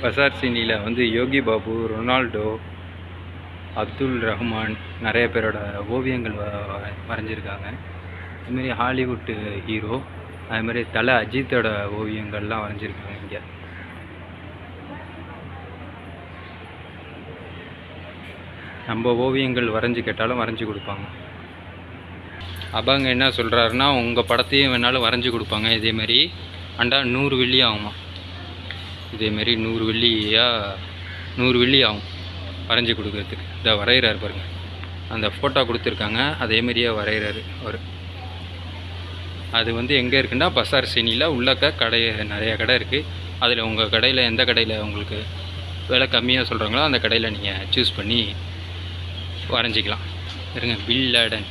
பசார் சீனியில் வந்து யோகி பாபு, ரொனால்டோ, அப்துல் ரஹ்மான் நிறைய பேரோட ஓவியங்கள் வரைஞ்சிருக்காங்க. அதுமாரி ஹாலிவுட்டு ஹீரோ, அதுமாதிரி தலை அஜித்தோட ஓவியங்கள்லாம் வரைஞ்சிருக்காங்க. இங்கே நம்ம ஓவியங்கள் வரைஞ்சி கேட்டாலும் வரைஞ்சி கொடுப்பாங்க. அப்பாங்க என்ன சொல்கிறாருன்னா, உங்கள் படத்தையும் வேணாலும் வரைஞ்சி கொடுப்பாங்க. இதேமாரி அண்டா 100 வெள்ளி ஆகுமா. இதேமாரி 100 வெள்ளி ஆகும் வரைஞ்சி கொடுக்குறதுக்கு. இதை வரைகிறாரு பாருங்கள், அந்த ஃபோட்டோ கொடுத்துருக்காங்க, அதேமாரியே வரைகிறாரு அவர். அது வந்து எங்கே இருக்குன்னா பசார் சீனியில் உள்ளக்க கடை நிறைய கடை இருக்குது. அதில் உங்கள் கடையில் எந்த கடையில் உங்களுக்கு விலை கம்மியாக சொல்கிறாங்களோ அந்த கடையில் நீங்கள் சூஸ் பண்ணி வரைஞ்சிக்கலாம். இருங்க, பின் லேடன்.